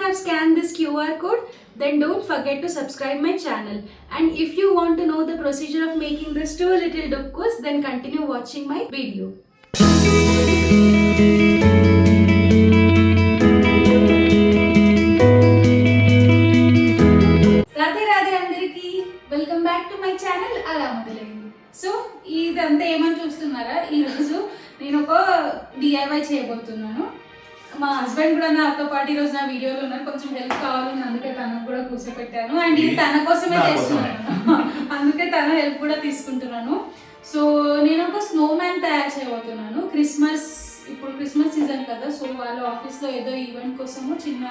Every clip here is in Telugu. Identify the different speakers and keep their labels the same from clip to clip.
Speaker 1: have scanned this QR code, then don't forget to subscribe my channel. And if you want to know the procedure of making this two little dukkus, then continue watching my video. Radhe Radhe andariki, welcome back to my channel Ala Modalaindi. So, ఇదంతా ఏమని చూస్తున్నారా, ఈరోజు నేను ఒక DIY చేయబోతున్నాను. మా హస్బెండ్ కూడా నాతో పాటు ఈరోజు నా వీడియోలో ఉన్నారు. కొంచెం హెల్ప్ కావాలని అందుకే తనకు కూడా కూర్చోపెట్టాను. అండ్ ఇది తన కోసమే చేస్తున్నాను, అందుకే తన హెల్ప్ కూడా తీసుకుంటున్నాను. సో నేను ఒక స్నో మ్యాన్ తయారు చేయబోతున్నాను. ఇప్పుడు క్రిస్మస్ సీజన్ కదా, సో వాళ్ళ ఆఫీస్లో ఏదో ఈవెంట్ కోసము, చిన్న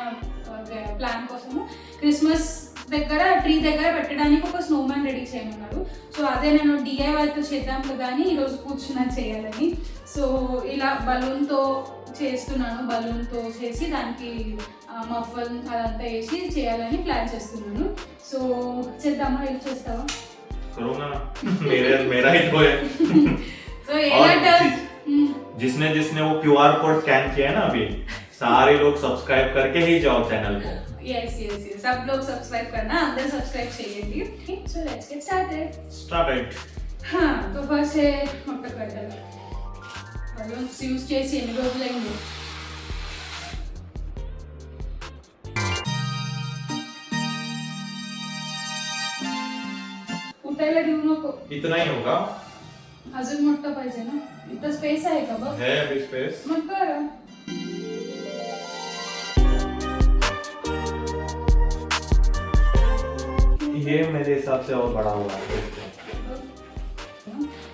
Speaker 1: ప్లాన్ కోసము క్రిస్మస్ దగ్గర ట్రీ దగ్గర పెట్టడానికి ఒక స్నో మ్యాన్ రెడీ చేయమన్నారు. సో అదే నేను DIYతో చేద్దాం కదా అని ఈరోజు కూర్చున్నాను చేయాలని. సో ఇలా బలూన్తో చేస్తున్నాను. బలూన్తో చేసి దానికి మఫల్ అదంతా వేసి చేయాలని ప్లాన్ చేస్తున్నాను. సో చేద్దామా, హెల్ప్ చేస్తావా? సో ఎలా
Speaker 2: जिसने वो QR कोड स्कैन किया है ना अभी, सारे लोग सब्सक्राइब करके ही जाओ चैनल को.
Speaker 1: यस सब लोग सब्सक्राइब करना, अंदर सब्सक्राइब చేయండి. So let's get started. तो फर्स्ट है మొట్ట కట్టాలి. బలూన్స్ యూస్ చేసి ఎన్ని రోజులైంది? उठायला घेऊ नको.
Speaker 2: इतना ही होगा.
Speaker 1: अजून मोठं पाहिजे ना. इथं स्पेस आहे का बघ?
Speaker 2: है अभी स्पेस.
Speaker 1: मग कर.
Speaker 2: ये मेरे हिसाब से और बड़ा होगा.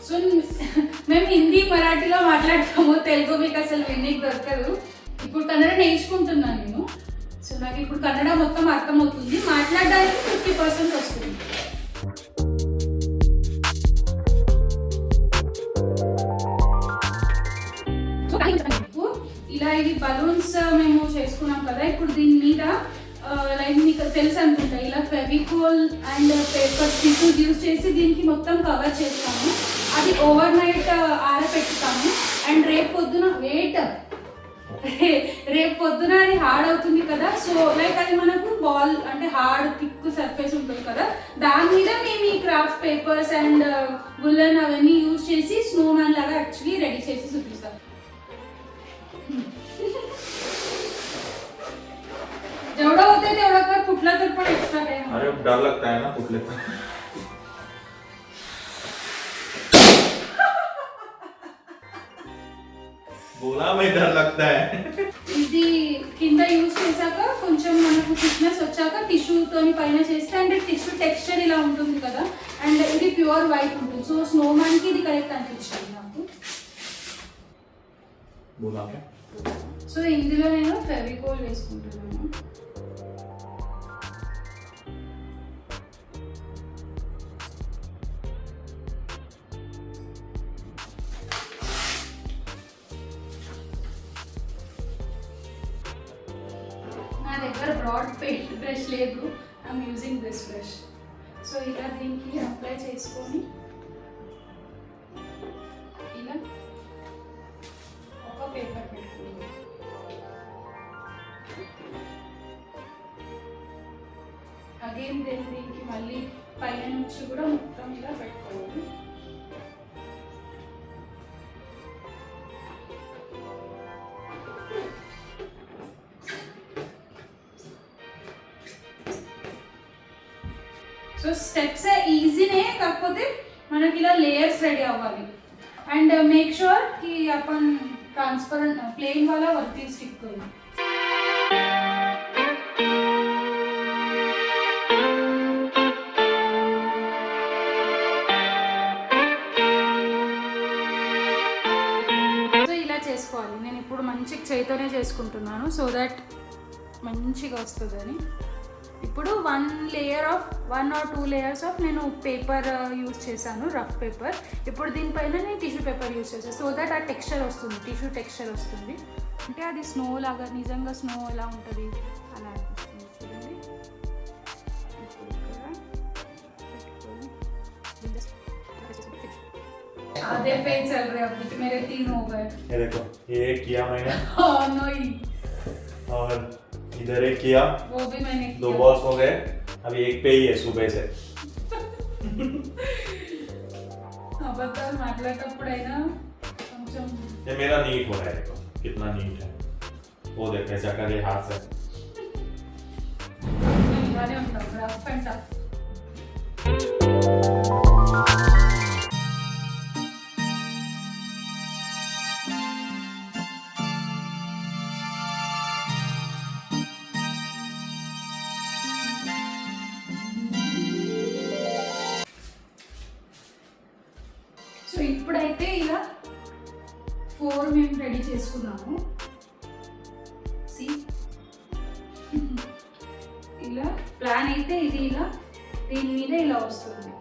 Speaker 1: सुन, మేము హిందీ మరాఠీలో మాట్లాడతాము, తెలుగు మీకు అసలు వినీకి దొరకదు. ఇప్పుడు కన్నడ నేర్చుకుంటున్నాను నేను. సో నాకు ఇప్పుడు కన్నడ మొత్తం అర్థమవుతుంది, మాట్లాడడానికి 50% వస్తుంది. ఇలా ఇది బలూన్స్ మేము చేసుకున్నాం కదా. ఇప్పుడు దీని మీద లైక్ మీకు తెలుసు అనుకుంటా, ఇలా Fevicol and paper tissues use చేసి దీనికి మొత్తం కవర్ చేస్తాము. అది ఓవర్ నైట్ ఆరబెట్టుతాము. అండ్ రేపు పొద్దున అది హార్డ్ అవుతుంది కదా. సో లైక్ అది మనకు బాల్ అంటే హార్డ్ థిక్ సర్ఫేస్ ఉంటుంది కదా, దాని మీద మేము ఈ క్రాఫ్ట్ పేపర్స్ అండ్ వులెన్ అవన్నీ యూజ్ చేసి స్నో మ్యాన్ లాగా యాక్చువల్లీ రెడీ చేసి చూపిస్తాం. जेवढा होते तेवढा कर, फुटला तर पण एक्स्ट्रा काय.
Speaker 2: अरे डर लगता है ना फुटले पर. बोला मैं डर लगता है.
Speaker 1: ఇది కింద యూజ్ చేశాక కొంచెం మనకు థిక్నెస్ వచ్చాక టిష్యూతోని పైన చేస్తే అంటే టిష్యూ టెక్స్చర్ ఇలా ఉంటుంది కదా. అండ్ ఇది ప్యూర్ వైట్ ఉంటుంది. సో స్నో మ్యాన్ కి ఇది కరెక్ట్ అనిపించింది నాకు.
Speaker 2: बोला क्या?
Speaker 1: సో ఇందులో నేను ఫెవికోల్ వేసుకుంటున్నాను. నా దగ్గర బ్రాడ్ పెయింట్ బ్రష్ లేదు, I'm using this brush. So ఇలా దీనికి అప్లై చేసుకొని ఇలా ఒక పేపర్ పెట్టుకుంది. అగైన్ దీనికి మళ్ళీ పైన నుంచి కూడా మొత్తం ఇలా పెట్టుకోవాలి. సో స్టెప్స్ ఈజీనే, కాకపోతే మనకి ఇలా లేयर्स रेडी అవ్వాలి. అండ్ మేక్ श्योर की आपण ट्रांसपेरेंट प्लेन वाला वरती स्टिक करू. సో ఇలా చేసుకోవాలి. నేను ఇప్పుడు మంచిగా చేతితోనే చేసుకుంటున్నాను, సో దట్ మంచిగా వస్తుందని. ఇప్పుడు 1 or 2 లేయర్స్ ఆఫ్ నేను పేపర్ యూజ్ చేశాను, రఫ్ పేపర్. ఇప్పుడు దీనిపైన నేను టిష్యూ పేపర్ యూజ్ చేశాను, సో దట్ ఆ టెక్స్చర్ వస్తుంది, టిష్యూ టెక్స్చర్ వస్తుంది. అంటే అది స్నో లాగా, నిజంగా స్నో ఎలా ఉంటుంది అలా అనిపిస్తుంది. చూడండి, आधे पेज चल रहे अभी, मेरे 3 हो गए.
Speaker 2: ये देखो, ये किया मैंने.
Speaker 1: Oh no.
Speaker 2: और इधर एक किया,
Speaker 1: वो भी मैंने
Speaker 2: 2
Speaker 1: किया।
Speaker 2: बॉल्स हो गए, अभी एक पे ही है सुबह से।
Speaker 1: అబద్ధాలు మాట్లాడేటప్పుడైనా కొంచెం
Speaker 2: ये मेरा नीट हो रहा है, देखो कितना नीट है, वो देख ऐसा करे हाथ से।
Speaker 1: నేను ఇలానే ఉంటాను, రఫ్ అండ్ టఫ్. సో ఇప్పుడైతే ఇలా 4 మేము రెడీ చేసుకున్నాము. సి ఇలా ప్లాన్ అయితే ఇది ఇలా దీని మీద ఇలా వస్తుంది.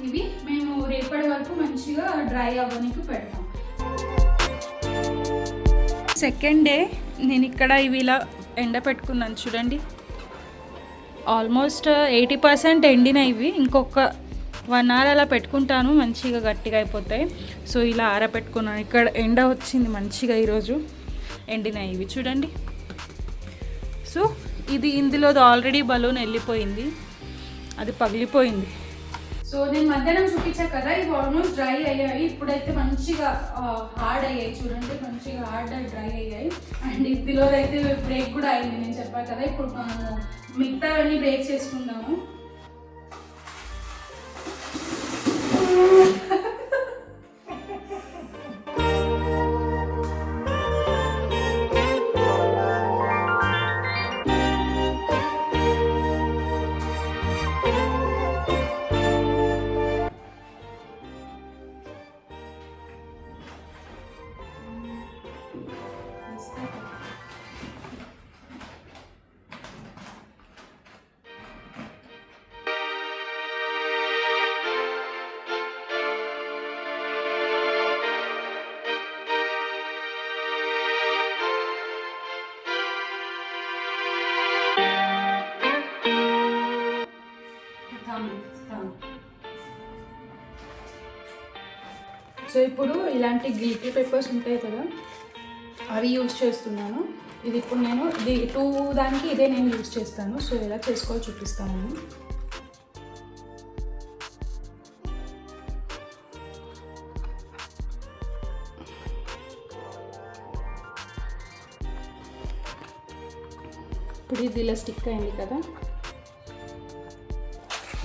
Speaker 1: ఇవి మేము రేపటి వరకు మంచిగా డ్రై అవ్వడానికి పెడతాం. సెకండ్ డే నేను ఇక్కడ ఇవి ఇలా ఎండ పెట్టుకున్నాను చూడండి. ఆల్మోస్ట్ 80% ఎండిన ఇవి. ఇంకొక 1 hour అలా పెట్టుకుంటాను, మంచిగా గట్టిగా అయిపోతాయి. సో ఇలా ఆరబెట్టుకున్నాను. ఇక్కడ ఎండ వచ్చింది మంచిగా ఈరోజు. ఎండినాయి ఇవి చూడండి. సో ఇది ఇందులోది ఆల్రెడీ బలూన్ వెళ్ళిపోయింది, అది పగిలిపోయింది. సో నేను మధ్యాహ్నం చూపించా కదా, ఇవి ఆల్మోస్ట్ డ్రై అయ్యాయి. ఇప్పుడైతే మంచిగా హార్డ్ అయ్యాయి చూడండి, మంచిగా హార్డ్ డ్రై అయ్యాయి. అండ్ ఇందులో అయితే బ్రేక్ కూడా అయింది, నేను చెప్పాను కదా. ఇప్పుడు మనము మిగతావన్నీ బ్రేక్ చేసుకుందాము. సో ఇప్పుడు ఇలాంటి గిల్టీ పేపర్స్ ఉంటాయి కదా, అవి యూజ్ చేస్తున్నాను. ఇది ఇప్పుడు నేను ఇది 2 దానికి ఇదే నేను యూజ్ చేస్తాను. సో ఎలా చేసుకోవాలో చూపిస్తాను నేను. ఇప్పుడు ఇది ఇలా స్టిక్ అయింది కదా.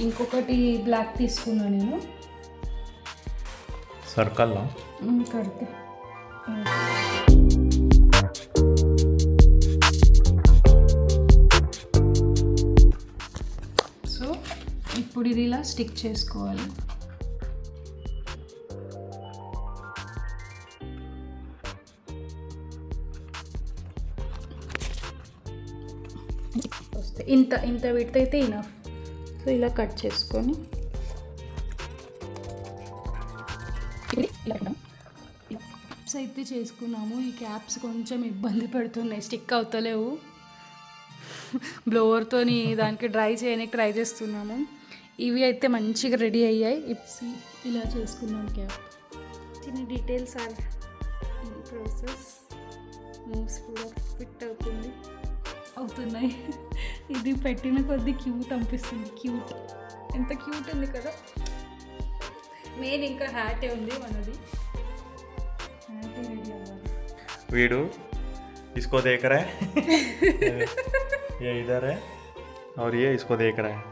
Speaker 1: ఇంకొకటి బ్లాక్ తీసుకున్నాను నేను.
Speaker 2: सर्कल ना
Speaker 1: करते. సో ఇప్పుడు ఇది ఇలా స్టిక్ చేసుకోవాలి. ఇంత ఇంత విడ్త్ అయితే ఇనఫ్. సో ఇలా కట్ చేసుకొని క్యాప్స్ అయితే చేసుకున్నాము. ఈ క్యాప్స్ కొంచెం ఇబ్బంది పెడుతున్నాయి, స్టిక్ అవుతలేవు. బ్లోవర్తో దానికి డ్రై చేయడానికి ట్రై చేస్తున్నాము. ఇవి అయితే మంచిగా రెడీ అయ్యాయి. ఇలా చేసుకున్నాం క్యాప్. చిన్న details are in process. Moves కూడా ఫిట్ అవుతున్నాయి. ఇది పెట్టిన కొద్దీ క్యూట్ అనిపిస్తుంది. క్యూట్, ఎంత క్యూట్ ఉంది కదా. మెయిన్ ఇంకా హ్యాటే ఉంది మనది. హ్యాటే రెడీ అవ్వాలి.
Speaker 2: वीडू इसको देख रहा है ये इधर है और ये इसको देख रहा है.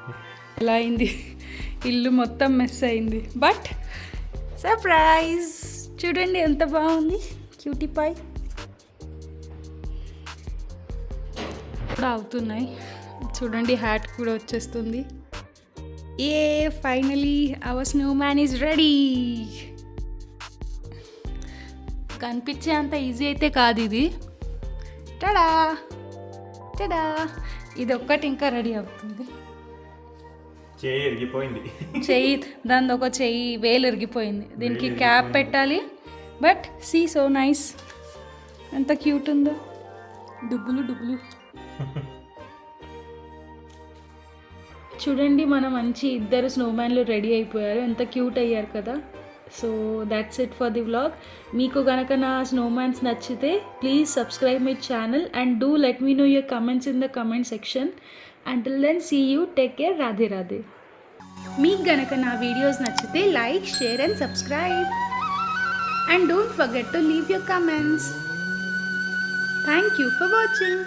Speaker 1: ఎలా అయింది, ఇల్లు మొత్తం మెస్ అయింది. బట్ సర్ప్రైజ్ చూడండి ఎంత బాగుంది. క్యూటీ పై కూడా అవుతున్నాయి చూడండి. హ్యాట్ కూడా వచ్చేస్తుంది. ఏ finally our snowman is ready. కనిపించే అంత ఈజీ అయితే కాదు ఇది. టడా టడా, ఇది ఒక్కటి ఇంకా రెడీ అవుతుంది.
Speaker 2: చెయ్యి ఇరిగిపోయింది.
Speaker 1: చెయ్యి దాని ఒక చెయ్యి వేలు ఇరిగిపోయింది. దీనికి క్యాప్ పెట్టాలి. బట్ సీ సో నైస్, ఎంత క్యూట్ ఉందో. డుబ్బులు డుబ్బులు చూడండి. మన మంచి ఇద్దరు స్నోమ్యాన్లు రెడీ అయిపోయారు. ఎంత క్యూట్ అయ్యారు కదా. So that's it for the vlog. మీకు కనుక నా స్నోమ్యాన్స్ నచ్చితే please subscribe my channel and do let me know your comments in the comment section. Until then see you, take care, Radhe Radhe. మీకు గనక నా వీడియోస్ నచ్చితే like, share and subscribe. And don't forget to leave your comments. Thank you for watching.